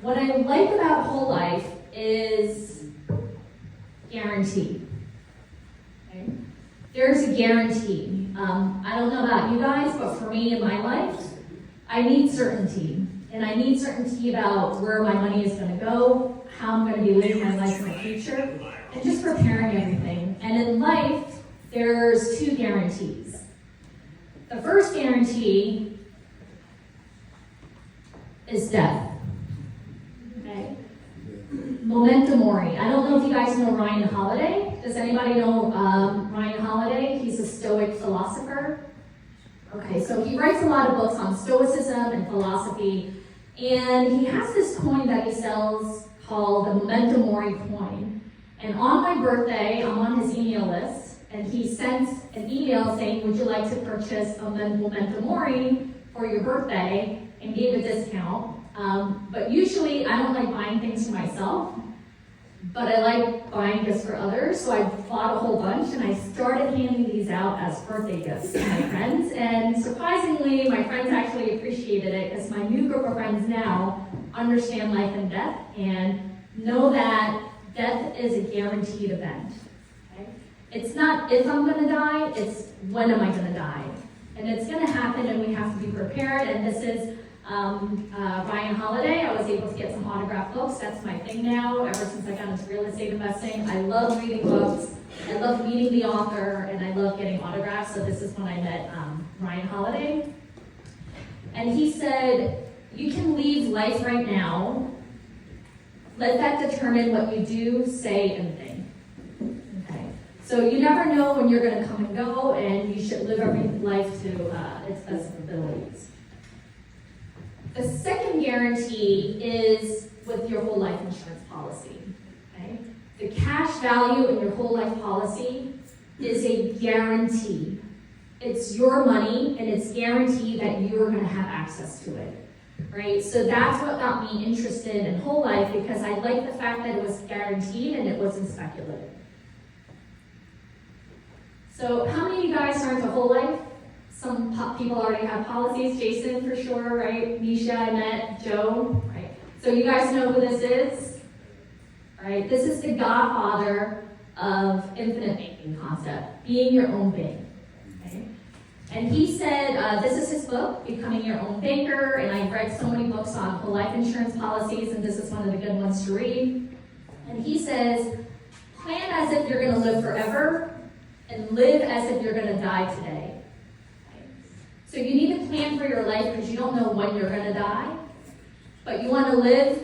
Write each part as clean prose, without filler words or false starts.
What I like about whole life is guarantee. Okay? There's a guarantee. I don't know about you guys, but for me in my life, I need certainty. And I need certainty about where my money is going to go, how I'm going to be living my life in the future, and just preparing everything. And in life, there's two guarantees. The first guarantee is death. Okay? Memento mori. I don't know if you guys know Ryan Holiday. Does anybody know Ryan Holiday? He's a Stoic philosopher. Okay, so he writes a lot of books on Stoicism and philosophy, and he has this coin that he sells called the Memento Mori coin. And on my birthday, I'm on his email list, and he sent an email saying, would you like to purchase a Memento Mori for your birthday, and gave a discount. But usually I don't like buying things for myself, but I like buying gifts for others, so I bought a whole bunch, and I started handing these out as birthday gifts to my friends, and surprisingly, my friends actually appreciated it, because my new group of friends now understand life and death, and know that death is a guaranteed event. Okay? It's not if I'm gonna die, it's when am I gonna die. And it's gonna happen, and we have to be prepared, and this is Ryan Holiday. I was able to get some autographed books. That's my thing now, ever since I got into real estate investing. I love reading books. I love meeting the author, and I love getting autographs. So this is when I met Ryan Holiday. And he said, you can leave life right now. Let that determine what you do, say, and think. Okay. So you never know when you're going to come and go, and you should live every life to its best abilities. The second guarantee is with your whole life insurance policy. Okay? The cash value in your whole life policy is a guarantee. It's your money, and it's guaranteed that you're going to have access to it. Right? So that's what got me interested in whole life, because I liked the fact that it was guaranteed and it wasn't speculative. So how many of you guys are into whole life? Some people already have policies. Jason, for sure, right? Nisha, I met. Joe, right? So you guys know who this is? Right? This is the godfather of infinite banking concept, being your own bank. Okay? And he said, this is his book, Becoming Your Own Banker, and I've read so many books on whole life insurance policies, and this is one of the good ones to read. And he says, plan as if you're going to live forever, and live as if you're going to die today. So you need to plan for your life, because you don't know when you're going to die, but you want to live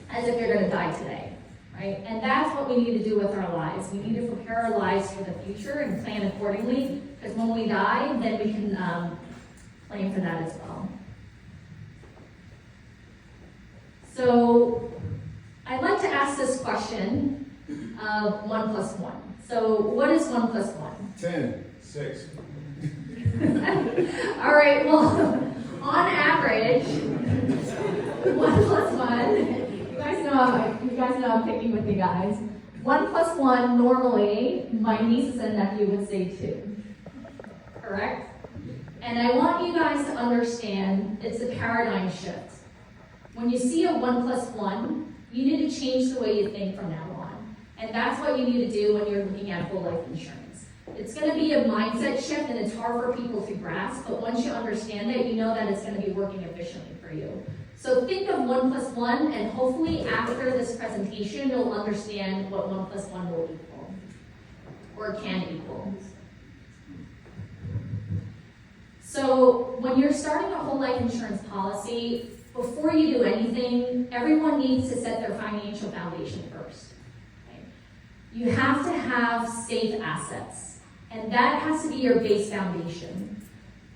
as if you're going to die today, right? And that's what we need to do with our lives. We need to prepare our lives for the future and plan accordingly, because when we die, then we can plan for that as well. So I'd like to ask this question of 1 plus 1. So what is 1 plus 1? 10, 6. All right, well, on average, 1 plus 1, you guys know I'm picking with you guys. 1 plus 1, normally, my nieces and nephew would say 2. Correct? And I want you guys to understand it's a paradigm shift. When you see a 1 plus 1, you need to change the way you think from now on. And that's what you need to do when you're looking at whole life insurance. It's going to be a mindset shift, and it's hard for people to grasp, but once you understand it, you know that it's going to be working efficiently for you. So think of 1 plus 1, and hopefully after this presentation, you'll understand what 1 plus 1 will equal, or can equal. So when you're starting a whole life insurance policy, before you do anything, everyone needs to set their financial foundation first. Okay? You have to have safe assets. And that has to be your base foundation.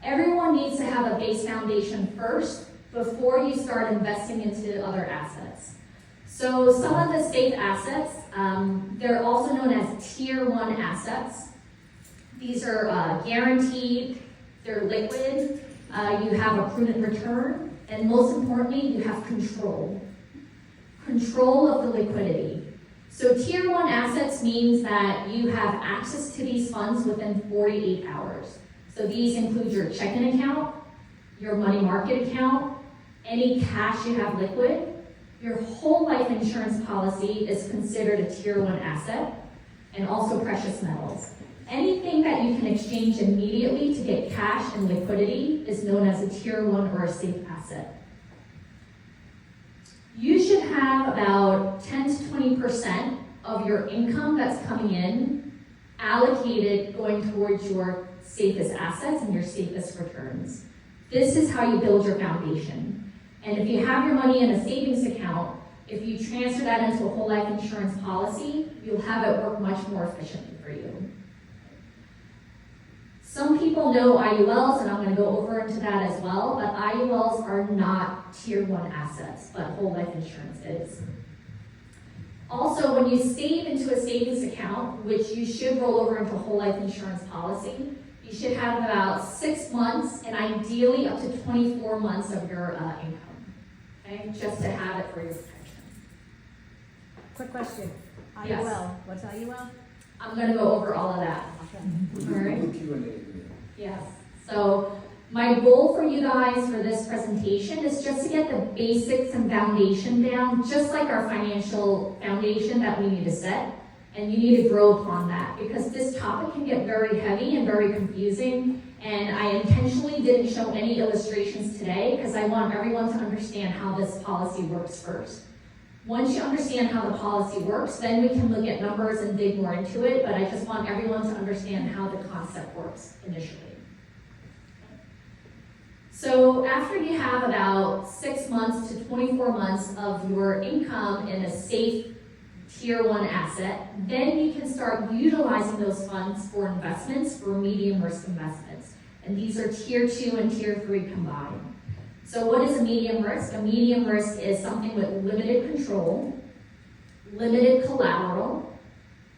Everyone needs to have a base foundation first before you start investing into other assets. So some of the safe assets, they're also known as tier 1 assets. These are guaranteed, they're liquid, you have a prudent return, and most importantly, you have control. Control of the liquidity. So tier 1 assets means that you have access to these funds within 48 hours. So these include your checking account, your money market account, any cash you have liquid, Your whole life insurance policy is considered a tier 1 asset, and also precious metals. Anything that you can exchange immediately to get cash and liquidity is known as a tier 1 or a safe asset. You should have about 10 to 20% of your income that's coming in allocated going towards your safest assets and your safest returns. This is how you build your foundation. And if you have your money in a savings account, if you transfer that into a whole life insurance policy, you'll have it work much more efficiently for you. Some people know IULs, and I'm going to go over into that as well, but IULs are not tier 1 assets, but whole life insurance is. Also, when you save into a savings account, which you should roll over into a whole life insurance policy, you should have about 6 months and ideally up to 24 months of your income, okay? Just to have it for your protection. Quick question. IUL. Yes. What's IUL? I'm going to go over all of that. Okay. All right. Yes. So my goal for you guys for this presentation is just to get the basics and foundation down, just like our financial foundation that we need to set. And you need to grow upon that because this topic can get very heavy and very confusing. And I intentionally didn't show any illustrations today because I want everyone to understand how this policy works first. Once you understand how the policy works, then we can look at numbers and dig more into it, but I just want everyone to understand how the concept works initially. So after you have about 6 months to 24 months of your income in a safe tier 1 asset, then you can start utilizing those funds for investments, for medium risk investments. And these are tier 2 and tier 3 combined. So what is a medium risk? A medium risk is something with limited control, limited collateral,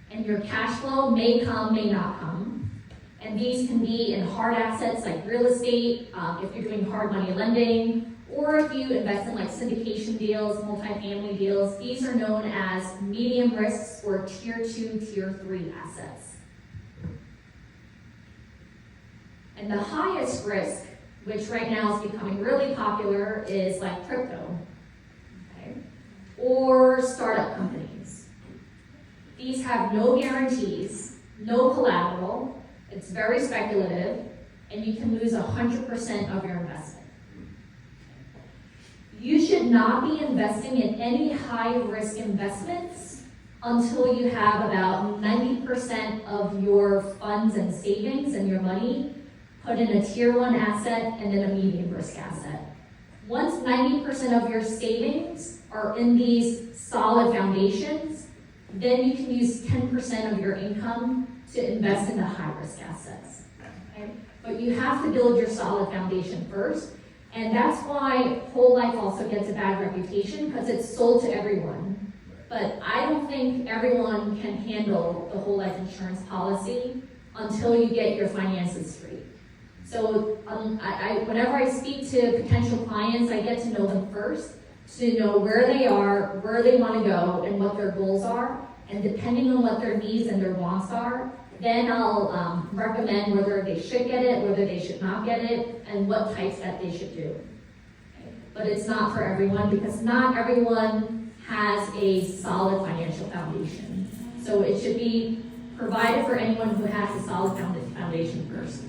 and your cash flow may come, may not come. And these can be in hard assets like real estate, if you're doing hard money lending, or if you invest in like syndication deals, multifamily deals. These are known as medium risks or tier 2, tier 3 assets. And the highest risk, which right now is becoming really popular, is like crypto, okay? Or startup companies. These have no guarantees, no collateral, it's very speculative, and you can lose 100% of your investment. You should not be investing in any high-risk investments until you have about 90% of your funds and savings and your money put in a tier 1 asset and then a medium risk asset. Once 90% of your savings are in these solid foundations, then you can use 10% of your income to invest in the high risk assets. Okay? But you have to build your solid foundation first, and that's why whole life also gets a bad reputation because it's sold to everyone. But I don't think everyone can handle the whole life insurance policy until you get your finances straight. So whenever I speak to potential clients, I get to know them first, to know where they are, where they want to go, and what their goals are. And depending on what their needs and their wants are, then I'll recommend whether they should get it, whether they should not get it, and what types that they should do. Okay. But it's not for everyone because not everyone has a solid financial foundation. So it should be provided for anyone who has a solid foundation first.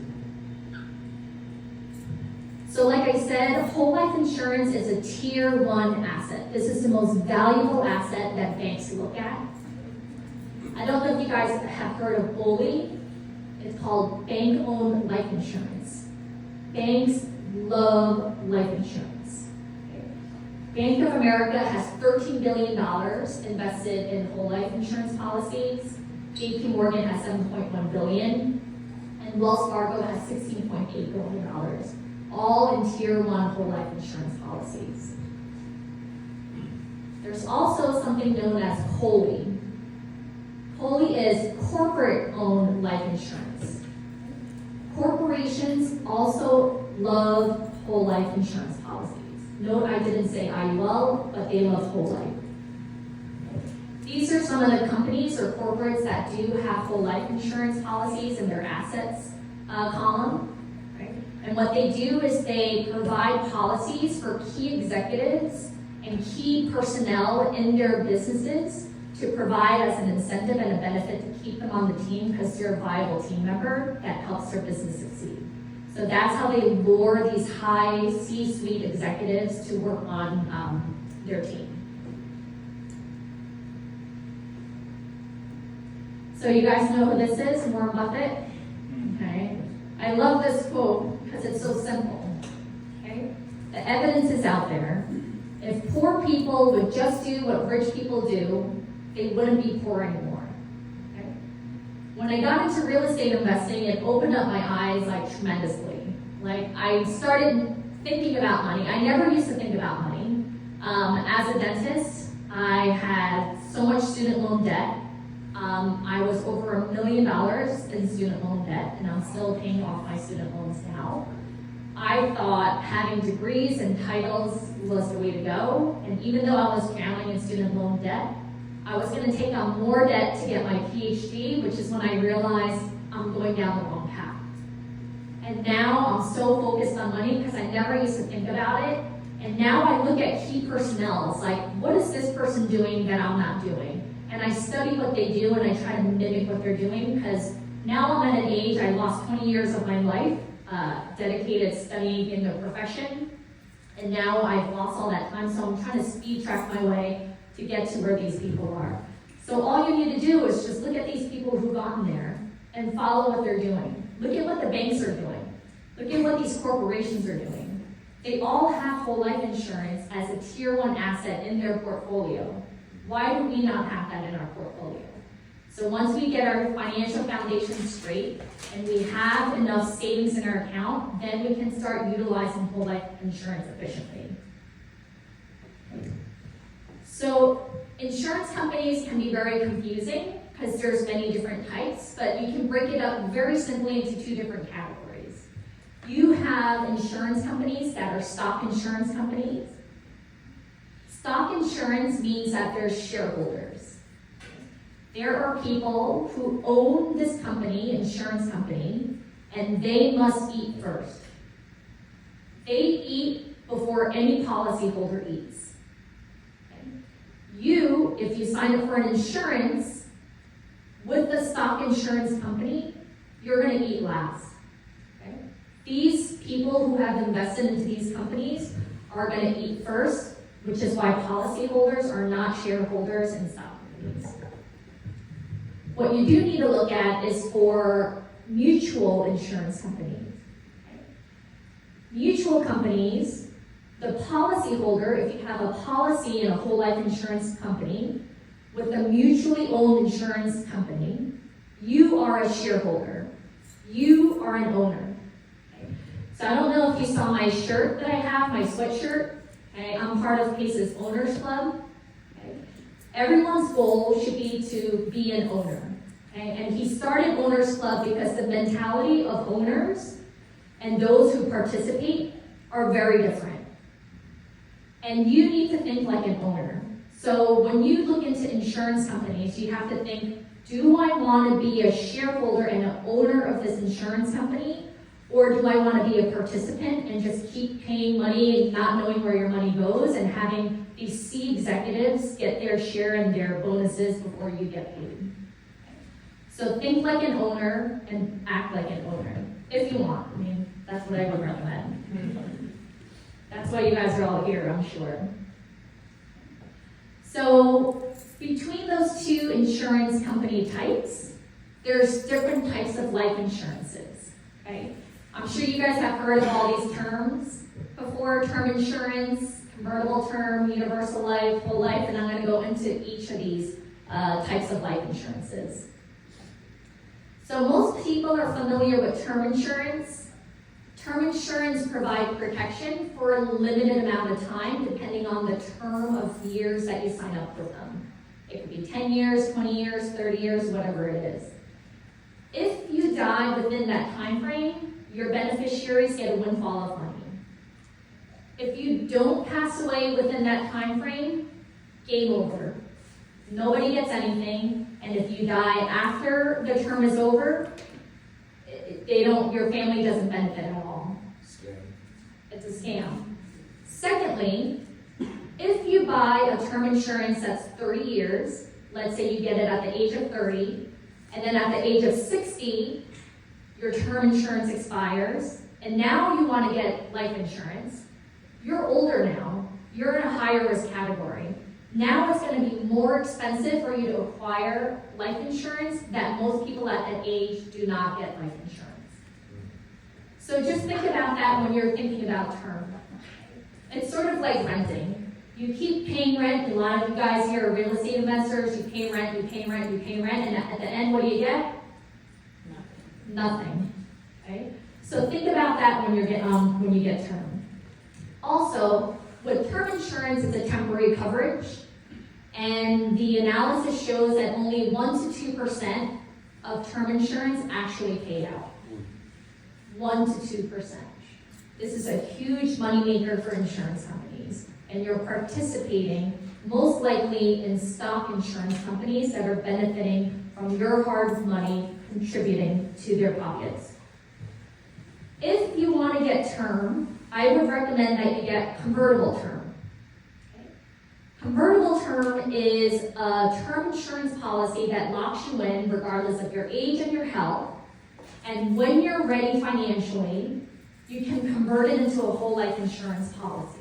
So like I said, whole life insurance is a tier 1 asset. This is the most valuable asset that banks look at. I don't know if you guys have heard of BUENO. It's called bank-owned life insurance. Banks love life insurance. Okay. Bank of America has $13 billion invested in whole life insurance policies. JP Morgan has $7.1 billion. And Wells Fargo has $16.8 billion. All in tier 1 whole life insurance policies. There's also something known as COLI. COLI is corporate-owned life insurance. Corporations also love whole life insurance policies. Note I didn't say IUL, but they love whole life. These are some of the companies or corporates that do have whole life insurance policies in their assets column. And what they do is they provide policies for key executives and key personnel in their businesses to provide as an incentive and a benefit to keep them on the team because they're a viable team member that helps their business succeed. So that's how they lure these high C-suite executives to work on their team. So you guys know who this is, Warren Buffett? Okay. I love this quote because it's so simple. Okay. The evidence is out there. If poor people would just do what rich people do, they wouldn't be poor anymore. Okay. When I got into real estate investing, it opened up my eyes like tremendously. Like I started thinking about money. I never used to think about money. As a dentist, I had so much student loan debt. I was over $1 million in student loan debt, and I'm still paying off my student loans now. I thought having degrees and titles was the way to go, and even though I was drowning in student loan debt, I was going to take on more debt to get my PhD, which is when I realized I'm going down the wrong path. And now I'm so focused on money because I never used to think about it, and now I look at key personnel. It's like, what is this person doing that I'm not doing? And I study what they do and I try to mimic what they're doing because now I'm at an age, I lost 20 years of my life dedicated studying in the profession, and now I've lost all that time, so I'm trying to speed track my way to get to where these people are. So all you need to do is just look at these people who've gotten there and follow what they're doing. Look at what the banks are doing. Look at what these corporations are doing. They all have whole life insurance as a tier 1 asset in their portfolio. Why do we not have that in our portfolio? So once we get our financial foundation straight and we have enough savings in our account, then we can start utilizing whole life insurance efficiently. So insurance companies can be very confusing because there's many different types, but you can break it up very simply into 2 different categories. You have insurance companies that are stock insurance companies. Stock insurance means that there's shareholders. There are people who own this company, insurance company, and they must eat first. They eat before any policyholder eats. Okay? You, if you sign up for an insurance with the stock insurance company, you're going to eat last. Okay? These people who have invested into these companies are going to eat first, which is why policyholders are not shareholders in stock companies. What you do need to look at is for mutual insurance companies. Mutual companies, the policyholder, if you have a policy in a whole life insurance company with a mutually owned insurance company, you are a shareholder. You are an owner. Okay? So I don't know if you saw my shirt that I have, my sweatshirt. Okay? I'm part of Pace's Owners Club. Okay? Everyone's goal should be to be an owner. Okay? And he started Owners Club because the mentality of owners and those who participate are very different. And you need to think like an owner. So when you look into insurance companies, you have to think, do I want to be a shareholder and an owner of this insurance company? Or do I want to be a participant and just keep paying money and not knowing where your money goes and having these C executives get their share and their bonuses before you get paid? So think like an owner and act like an owner, if you want. I mean, that's what I would recommend. That's why you guys are all here, I'm sure. So between those 2 insurance company types, there's different types of life insurances, okay? I'm sure you guys have heard of all these terms before: term insurance, convertible term, universal life, whole life, and I'm going to go into each of these types of life insurances. So most people are familiar with term insurance. Term insurance provides protection for a limited amount of time, depending on the term of years that you sign up with them. It could be 10 years, 20 years, 30 years, whatever it is. If you die within that time frame, your beneficiaries get a windfall of money. If you don't pass away within that time frame, game over. Nobody gets anything, and if you die after the term is over, your family doesn't benefit at all. Scam. It's a scam. Secondly, If you buy a term insurance that's 30 years, let's say you get it at the age of 30, and then at the age of 60, your term insurance expires, and now you want to get life insurance, you're older now, you're in a higher risk category. Now it's going to be more expensive for you to acquire life insurance that most people at that age do not get life insurance. So just think about that when you're thinking about term. It's sort of like renting. You keep paying rent. A lot of you guys here are real estate investors. You pay rent, you pay rent, you pay rent, and at the end, what do you get? Nothing. Okay? So think about that when you get term. Also, with term insurance, it's a temporary coverage, and the analysis shows that only 1 to 2% of term insurance actually paid out. 1 to 2%. This is a huge moneymaker for insurance companies, and you're participating most likely in stock insurance companies that are benefiting from your hard money contributing to their pockets. If you want to get term, I would recommend that you get convertible term. Okay? Convertible term is a term insurance policy that locks you in regardless of your age and your health. And when you're ready financially, you can convert it into a whole life insurance policy.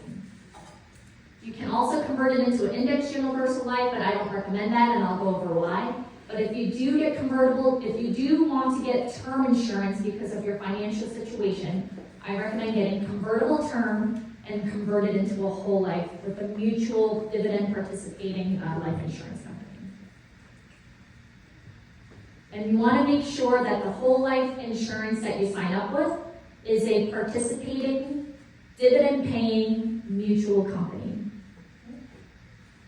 You can also convert it into an indexed universal life, but I don't recommend that, and I'll go over why. But if you do get convertible, if you do want to get term insurance because of your financial situation, I recommend getting convertible term and convert it into a whole life with a mutual dividend participating life insurance company. And you want to make sure that the whole life insurance that you sign up with is a participating, dividend-paying mutual company.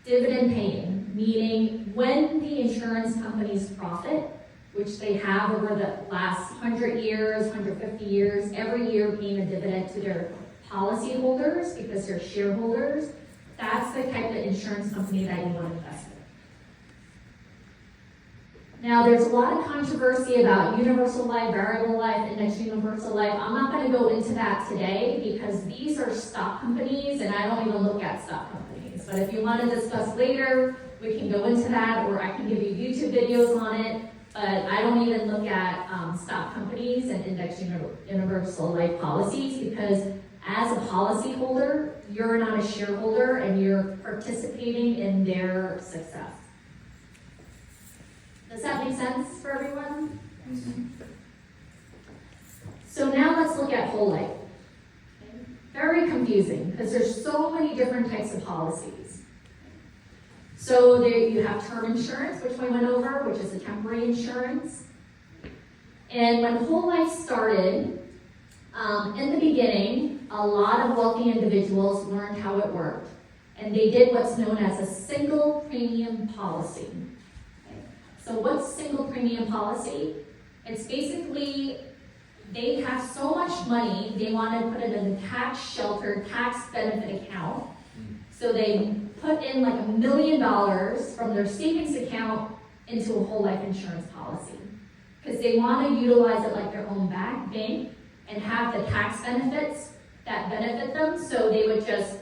Dividend paying, meaning when the insurance companies profit, which they have over the last 100 years, 150 years, every year paying a dividend to their policyholders because they're shareholders, that's the type of insurance company that you want to invest in. Now, there's a lot of controversy about universal life, variable life, indexed universal life. I'm not going to go into that today because these are stock companies and I don't even look at stock companies. But if you want to discuss later, we can go into that, or I can give you YouTube videos on it. But I don't even look at stock companies and indexed universal life policies because as a policyholder, you're not a shareholder and you're participating in their success. Does that make sense for everyone? Mm-hmm. So now let's look at whole life. Okay. Very confusing because there's so many different types of policies. So there you have term insurance, which we went over, which is a temporary insurance. And when whole life started, in the beginning, a lot of wealthy individuals learned how it worked. And they did what's known as a single premium policy. So what's single premium policy? It's basically, they have so much money, they want to put it in a tax sheltered, tax benefit account. So they put in like $1 million from their savings account into a whole life insurance policy. Because they want to utilize it like their own bank and have the tax benefits that benefit them. So they would just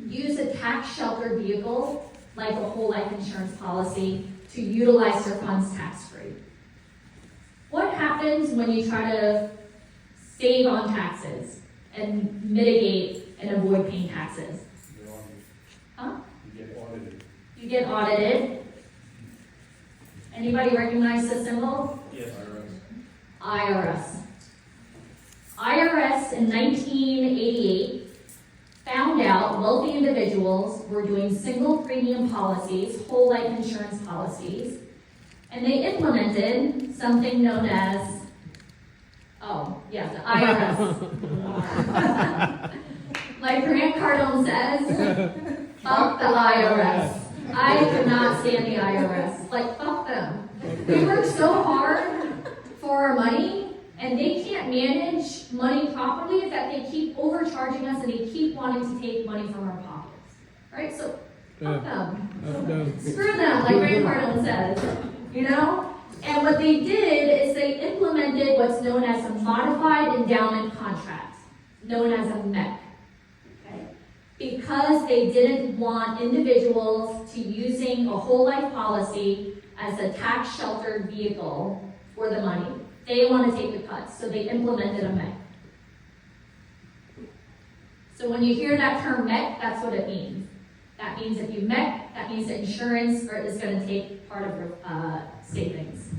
use a tax sheltered vehicle like a whole life insurance policy to utilize their funds tax-free. What happens when you try to save on taxes and mitigate and avoid paying taxes? Huh? You get audited. You get audited. Anybody recognize the symbol? Yes. IRS. IRS in 1988 found out wealthy individuals were doing single premium policies, whole life insurance policies, and they implemented something known as, the IRS. Like Grant Cardone says, fuck the IRS. I could not stand the IRS. Like, fuck them. We work so hard for our money, and they can't manage money properly that they keep overcharging us and they keep wanting to take money from our pockets. Right? So, fuck them. Screw them, like Grant Cardone says. You know? And what they did is they implemented what's known as a modified endowment contract, known as a MEC. Okay? because they didn't want individuals to using a whole life policy as a tax sheltered vehicle for the money. They want to take the cuts, so they implemented a MEC. So when you hear that term MEC, that's what it means. That means if you MEC, that means the insurance is going to take part of your savings.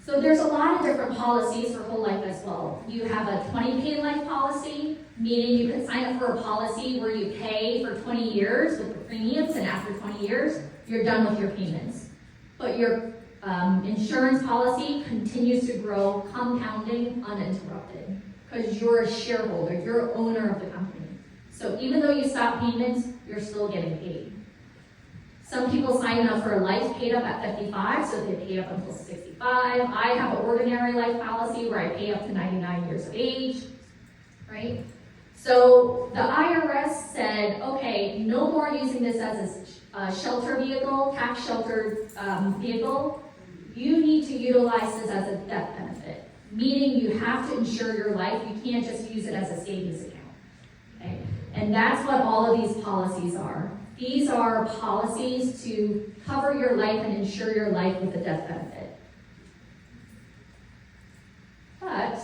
So there's a lot of different policies for whole life as well. You have a 20-pay life policy, meaning you can sign up for a policy where you pay for 20 years with the premiums, and after 20 years, you're done with your payments. But your insurance policy continues to grow, compounding uninterrupted, because you're a shareholder, you're an owner of the company. So even though you stop payments, you're still getting paid. Some people sign up for a life paid up at 55, so they pay up until 65. I have an ordinary life policy where I pay up to 99 years of age, right? So the IRS said, okay, no more using this as a shelter vehicle, tax sheltered vehicle. You need to utilize this as a death benefit, meaning you have to insure your life. You can't just use it as a savings account, okay? And that's what all of these policies are. These are policies to cover your life and insure your life with a death benefit. But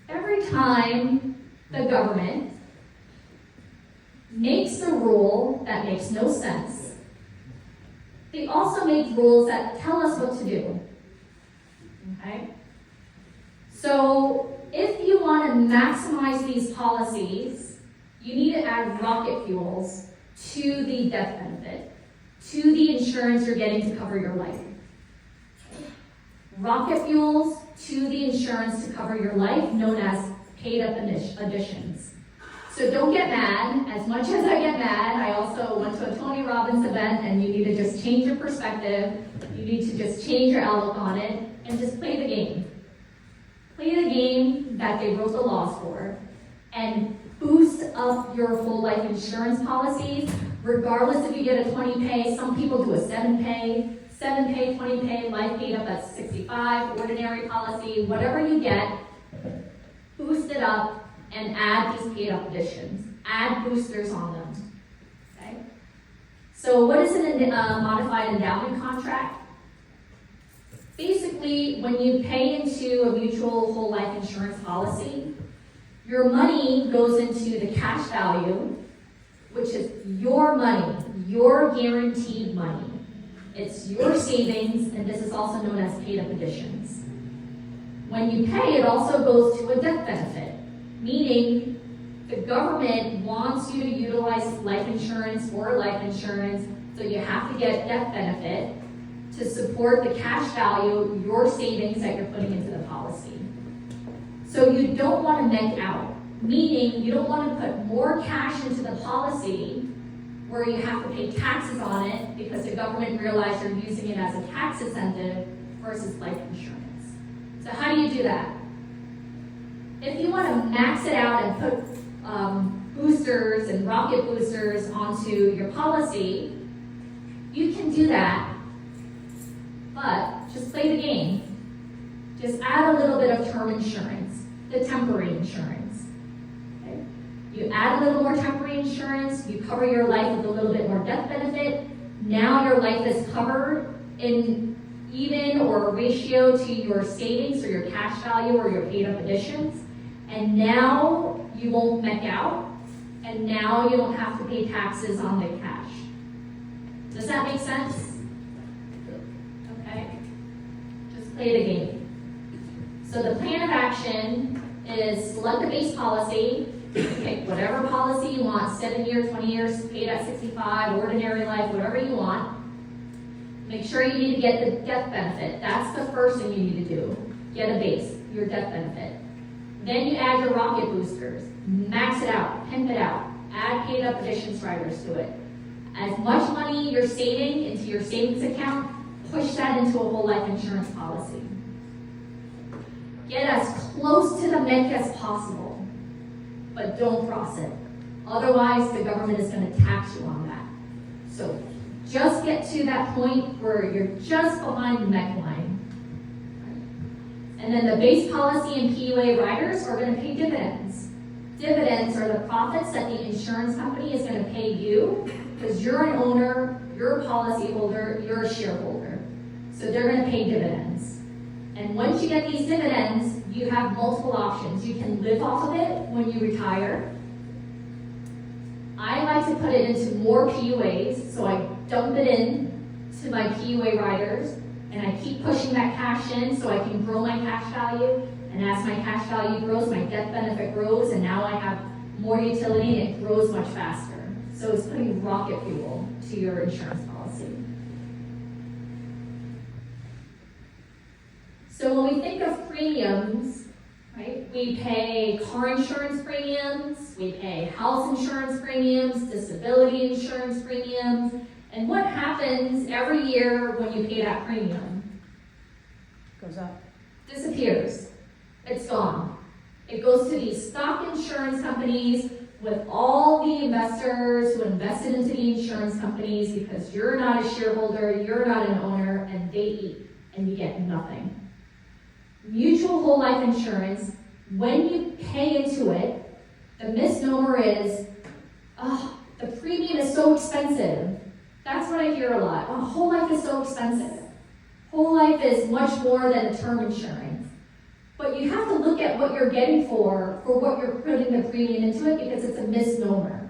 every time the government makes a rule that makes no sense, they also make rules that tell us what to do. Okay? So if you want to maximize these policies, you need to add rocket fuels to the death benefit, to the insurance you're getting to cover your life. Rocket fuels to the insurance to cover your life, known as paid up additions. So don't get mad. As much as I get mad, I also went to a Tony Robbins event, and you need to just change your perspective. You need to just change your outlook on it and just play the game. Play the game that they wrote the laws for, and boost up your whole life insurance policies, regardless if you get a 20-pay, some people do a 7-pay, 20-pay, life paid up at 65, ordinary policy, whatever you get, boost it up and add these paid up additions. Add boosters on them, okay? So what is a modified endowment contract? Basically, when you pay into a mutual whole life insurance policy, your money goes into the cash value, which is your money, your guaranteed money. It's your savings, and this is also known as paid up additions. When you pay, it also goes to a death benefit, meaning the government wants you to utilize life insurance or life insurance, so you have to get death benefit to support the cash value, your savings that you're putting into the policy. So you don't want to net out, meaning you don't want to put more cash into the policy where you have to pay taxes on it because the government realized you're using it as a tax incentive versus life insurance. So how do you do that? If you want to max it out and put boosters and rocket boosters onto your policy, you can do that, but just play the game. Just add a little bit of term insurance, the temporary insurance. Okay? You add a little more temporary insurance, you cover your life with a little bit more death benefit. Now your life is covered in even or a ratio to your savings or your cash value or your paid up additions. And now you won't MEC out, and now you don't have to pay taxes on the cash. Does that make sense? Okay? Just play the game. So the plan of action is select a base policy, pick whatever policy you want, 7 years, 20 years, paid at 65, ordinary life, whatever you want. Make sure you need to get the death benefit. That's the first thing you need to do. Get a base, your death benefit. Then you add your rocket boosters, max it out, pimp it out, add paid up additions riders to it. As much money you're saving into your savings account, push that into a whole life insurance policy. Get as close to the MEC as possible, but don't cross it. Otherwise, the government is going to tax you on that. So just get to that point where you're just behind the MEC line. And then the base policy and PUA riders are gonna pay dividends. Dividends are the profits that the insurance company is gonna pay you, because you're an owner, you're a policyholder, you're a shareholder. So they're gonna pay dividends. And once you get these dividends, you have multiple options. You can live off of it when you retire. I like to put it into more PUAs, so I dump it in to my PUA riders, and I keep pushing that cash in so I can grow my cash value. And as my cash value grows, my death benefit grows, and now I have more utility and it grows much faster. So it's putting rocket fuel to your insurance policy. So when we think of premiums, right, we pay car insurance premiums, we pay health insurance premiums, disability insurance premiums, and what happens every year when you pay that premium? Goes up. Disappears. It's gone. It goes to these stock insurance companies with all the investors who invested into the insurance companies because you're not a shareholder, you're not an owner, and they eat, and you get nothing. Mutual whole life insurance, when you pay into it, the misnomer is, oh, the premium is so expensive. That's what I hear a lot. Oh, whole life is so expensive. Whole life is much more than term insurance. But you have to look at what you're getting for what you're putting the premium into it, because it's a misnomer.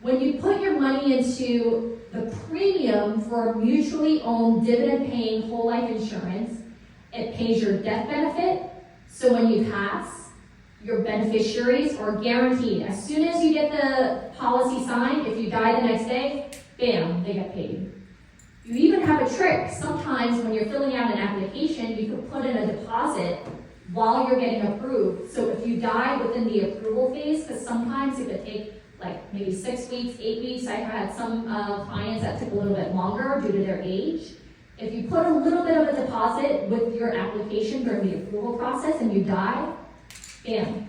When you put your money into the premium for a mutually owned dividend-paying whole life insurance, it pays your death benefit, so when you pass, your beneficiaries are guaranteed. As soon as you get the policy signed, if you die the next day, bam, they get paid. You even have a trick. Sometimes when you're filling out an application, you could put in a deposit while you're getting approved. So if you die within the approval phase, because sometimes it could take like maybe 6 weeks, 8 weeks. I had some clients that took a little bit longer due to their age. If you put a little bit of a deposit with your application during the approval process and you die, bam,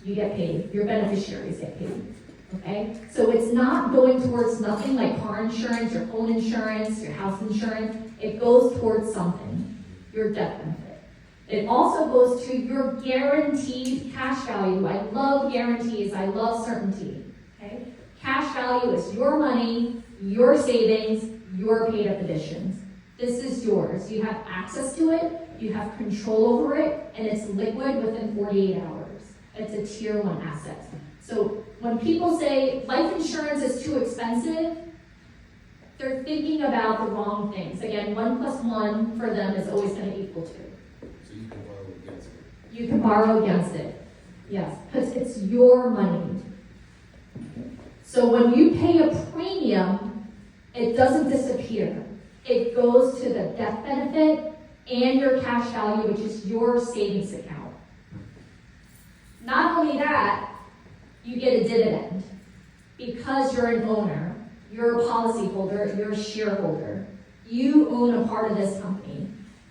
you get paid. Your beneficiaries get paid. Okay? So it's not going towards nothing like car insurance, your home insurance, your house insurance. It goes towards something, your death benefit. It also goes to your guaranteed cash value. I love guarantees. I love certainty. Okay? Cash value is your money, your savings, your paid up additions. This is yours. You have access to it, you have control over it, and it's liquid within 48 hours. It's a tier 1 asset. So when people say life insurance is too expensive, they're thinking about the wrong things. Again, 1 + 1 for them is always going to equal 2. So you can borrow against it. You can borrow against it. Yes, because it's your money. So when you pay a premium, it doesn't disappear. It goes to the death benefit and your cash value, which is your savings account. Not only that, you get a dividend because you're an owner, you're a policyholder, you're a shareholder. You own a part of this company.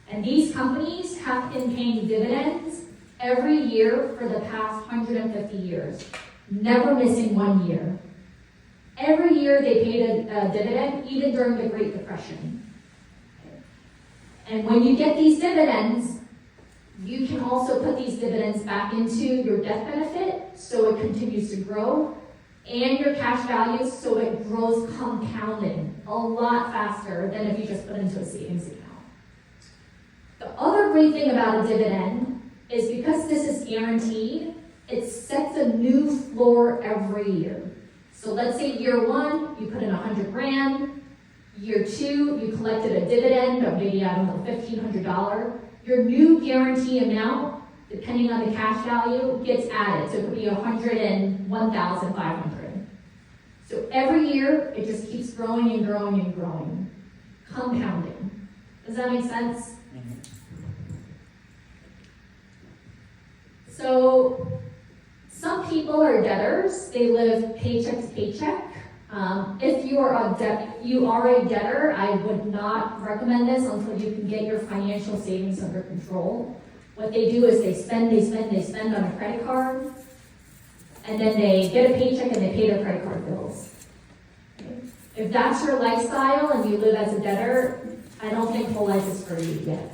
And these companies have been paying dividends every year for the past 150 years, never missing 1 year. Every year they paid a dividend, even during the Great Depression. And when you get these dividends, you can also put these dividends back into your death benefit, so it continues to grow, and your cash value, so it grows compounding a lot faster than if you just put it into a savings account. The other great thing about a dividend is because this is guaranteed, it sets a new floor every year. So let's say year 1, you put in 100 grand. Year 2, you collected a dividend of maybe, I don't know, $1,500. Your new guarantee amount, depending on the cash value, gets added. So it could be $101,500. So every year, it just keeps growing and growing and growing. Compounding. Does that make sense? So some people are debtors. They live paycheck to paycheck. If you are a debtor, I would not recommend this until you can get your financial savings under control. What they do is they spend on a credit card, and then they get a paycheck and they pay their credit card bills. Okay? If that's your lifestyle and you live as a debtor, I don't think whole life is for you yet.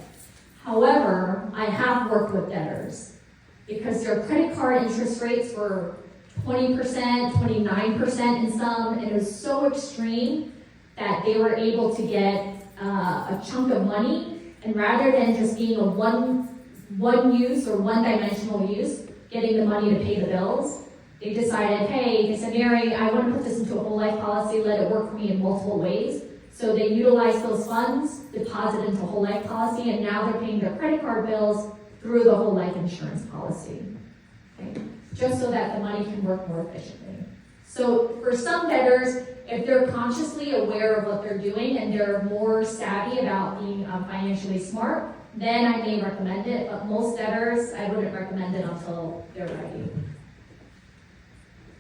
However, I have worked with debtors because their credit card interest rates were 20%, 29% in some, and it was so extreme that they were able to get a chunk of money, and rather than just being a one use or one-dimensional use, getting the money to pay the bills, they decided, hey, they said, Mary, I want to put this into a whole life policy, let it work for me in multiple ways. So they utilized those funds, deposited into a whole life policy, and now they're paying their credit card bills through the whole life insurance policy. Okay? Just so that the money can work more efficiently. So for some debtors, if they're consciously aware of what they're doing and they're more savvy about being financially smart, then I may recommend it, but most debtors, I wouldn't recommend it until they're ready.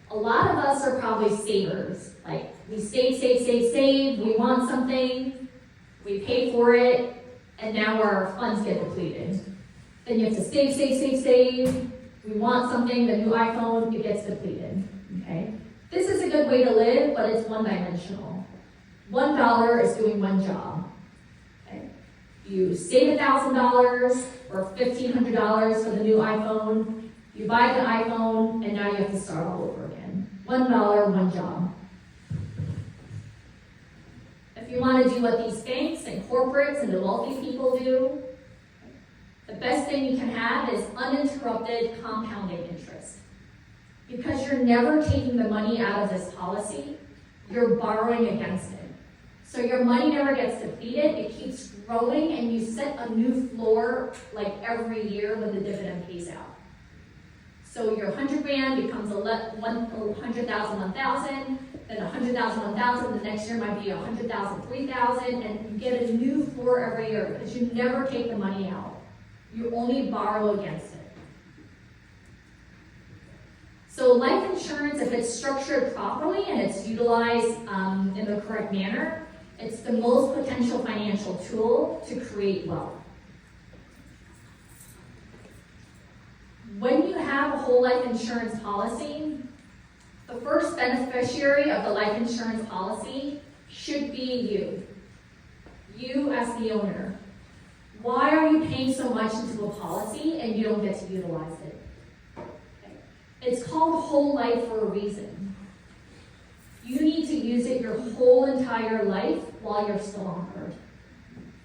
A lot of us are probably savers. Like, we save, we want something, we pay for it, and now our funds get depleted. Then you have to save, we want something, the new iPhone, it gets depleted, okay? This is a good way to live, but it's one-dimensional. $1 is doing one job, okay? You save $1,000 or $1,500 for the new iPhone, you buy the iPhone, and now you have to start all over again. $1, one job. If you want to do what these banks and corporates and the wealthy people do, the best thing you can have is uninterrupted compounding interest. Because you're never taking the money out of this policy, you're borrowing against it. So your money never gets depleted, it keeps growing, and you set a new floor like every year when the dividend pays out. So your 100 grand becomes 100,000, 1,000, then 100,000, 1,000, the next year might be 100,000, 3,000, and you get a new floor every year because you never take the money out. You only borrow against it. So life insurance, if it's structured properly and it's utilized in the correct manner, it's the most potential financial tool to create wealth. When you have a whole life insurance policy, the first beneficiary of the life insurance policy should be you as the owner. Why are you paying so much into a policy and you don't get to utilize it? Okay. It's called whole life for a reason. You need to use it your whole entire life while you're still on earth.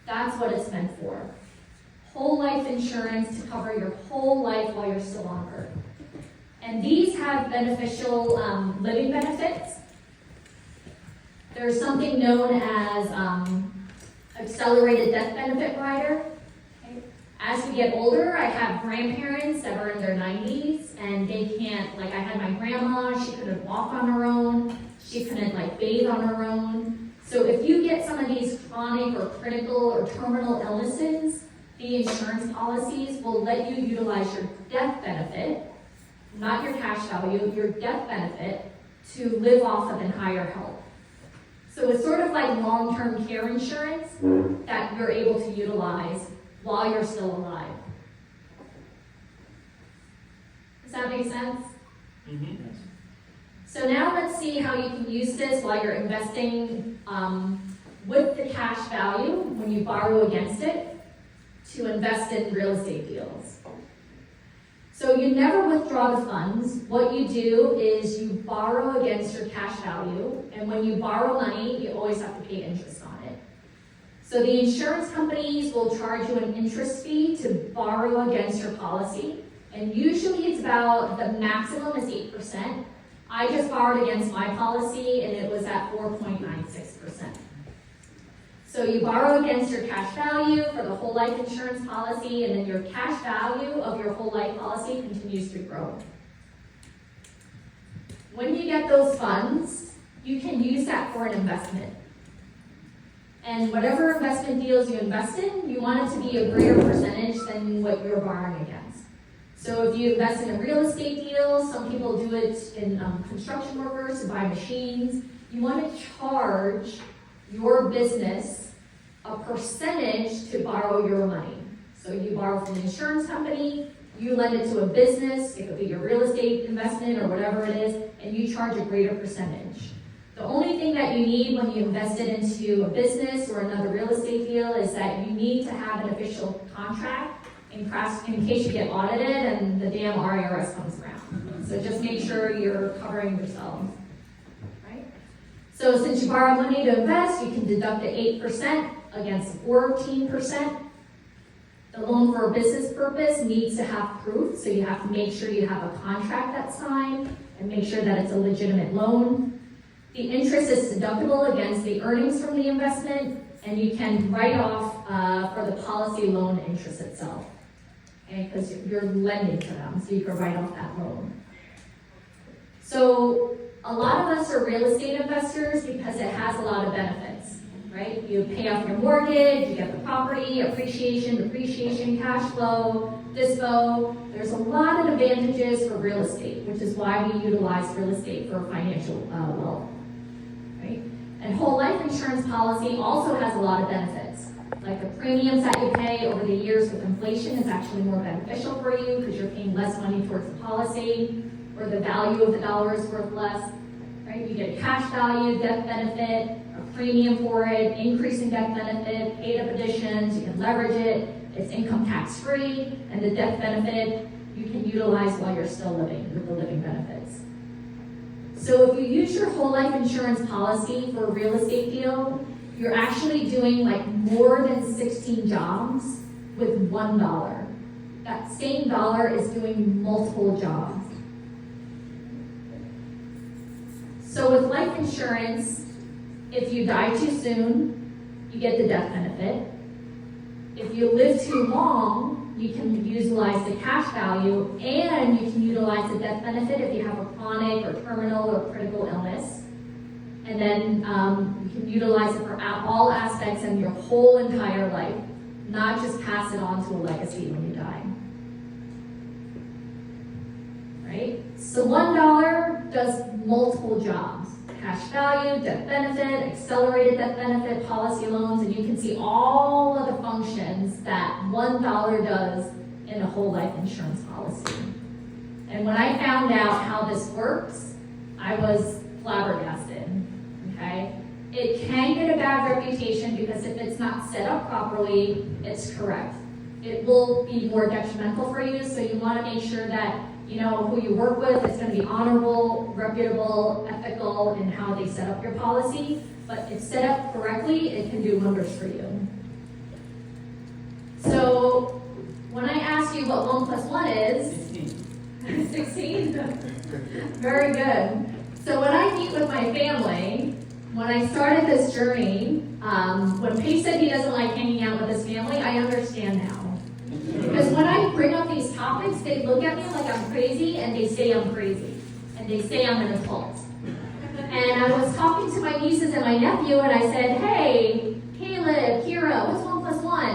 That's what it's meant for. Whole life insurance to cover your whole life while you're still on earth. And these have beneficial living benefits. There's something known as accelerated death benefit rider. Okay. As we get older, I have grandparents that are in their 90s and they can't, like I had my grandma, she couldn't walk on her own, she couldn't bathe on her own. So if you get some of these chronic or critical or terminal illnesses, the insurance policies will let you utilize your death benefit, not your cash value, your death benefit, to live off of in higher health. So it's sort of like long-term care insurance that you're able to utilize while you're still alive. Does that make sense? Mm-hmm. So now let's see how you can use this while you're investing with the cash value when you borrow against it to invest in real estate deals. So you never withdraw the funds. What you do is you borrow against your cash value, and when you borrow money, you always have to pay interest on it. So the insurance companies will charge you an interest fee to borrow against your policy, and usually it's about, the maximum is 8%. I just borrowed against my policy, and it was at 4.96%. So you borrow against your cash value for the whole life insurance policy, and then your cash value of your whole life policy continues to grow. When you get those funds, you can use that for an investment. And whatever investment deals you invest in, you want it to be a greater percentage than what you're borrowing against. So if you invest in a real estate deal, some people do it in construction workers to buy machines, you want to charge your business a percentage to borrow your money. So you borrow from an insurance company, you lend it to a business, it could be your real estate investment or whatever it is, and you charge a greater percentage. The only thing that you need when you invest it into a business or another real estate deal is that you need to have an official contract in case you get audited and the damn IRS comes around. So just make sure you're covering yourselves, right? So since you borrow money to invest, you can deduct the 8% against 14%. The loan for a business purpose needs to have proof, so you have to make sure you have a contract that's signed and make sure that it's a legitimate loan. The interest is deductible against the earnings from the investment, and you can write off for the policy loan interest itself, okay, because you're lending to them, so you can write off that loan. So a lot of us are real estate investors because it has a lot of benefits, right? You pay off your mortgage, you get the property, appreciation, depreciation, cash flow, dispo. There's a lot of advantages for real estate, which is why we utilize real estate for financial wealth, right? And whole life insurance policy also has a lot of benefits. Like the premiums that you pay over the years with inflation is actually more beneficial for you because you're paying less money towards the policy, or the value of the dollar is worth less, right? You get cash value, death benefit, a premium for it, increase in death benefit, paid up additions, you can leverage it, it's income tax free, and the death benefit you can utilize while you're still living with the living benefits. So if you use your whole life insurance policy for a real estate deal, you're actually doing like more than 16 jobs with $1. That same dollar is doing multiple jobs. So with life insurance, if you die too soon, you get the death benefit. If you live too long, you can utilize the cash value, and you can utilize the death benefit if you have a chronic or terminal or critical illness. And then you can utilize it for all aspects of your whole entire life, not just pass it on to a legacy when you die. Right? So $1 does multiple jobs. Cash value, death benefit, accelerated death benefit, policy loans, and you can see all of the functions that $1 does in a whole life insurance policy. And when I found out how this works, I was flabbergasted, okay? It can get a bad reputation because if it's not set up properly, it's correct. It will be more detrimental for you, so you want to make sure that you know who you work with is going to be honorable, reputable, ethical in how they set up your policy. But if set up correctly, it can do wonders for you. So when I ask you what 1 + 1 is, 16? Very good. So when I meet with my family, when I started this journey, when Paige said he doesn't like hanging out with his family, I understand now. Because when I bring up these topics, they look at me like I'm crazy, and they say I'm crazy, and they say I'm an adult. And I was talking to my nieces and my nephew, and I said, hey, Caleb, Kira, what's 1 + 1?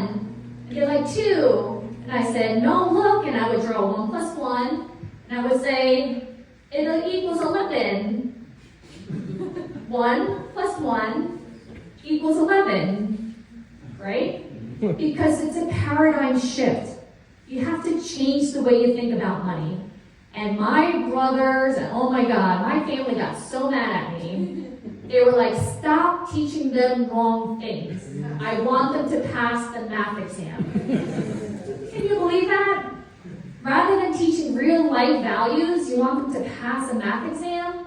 And they're like, 2. And I said, no, look, and I would draw 1 + 1, and I would say, it equals 11. 1 + 1 equals 11, right? Because it's a paradigm shift. You have to change the way you think about money. And my brothers, and oh my God, my family got so mad at me. They were like, stop teaching them wrong things. I want them to pass the math exam. Can you believe that? Rather than teaching real life values, you want them to pass a math exam?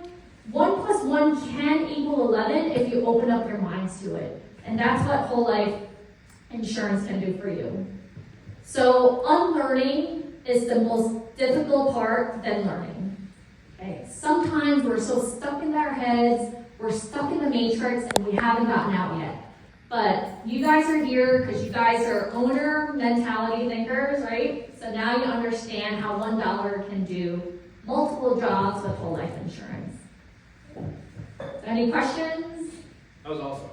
1 + 1 can equal 11 if you open up your minds to it. And that's what whole life insurance can do for you. So unlearning is the most difficult part than learning. Okay? Sometimes we're so stuck in our heads, we're stuck in the matrix, and we haven't gotten out yet. But you guys are here because you guys are owner mentality thinkers, right? So now you understand how $1 can do multiple jobs with whole life insurance. Any questions? That was awesome.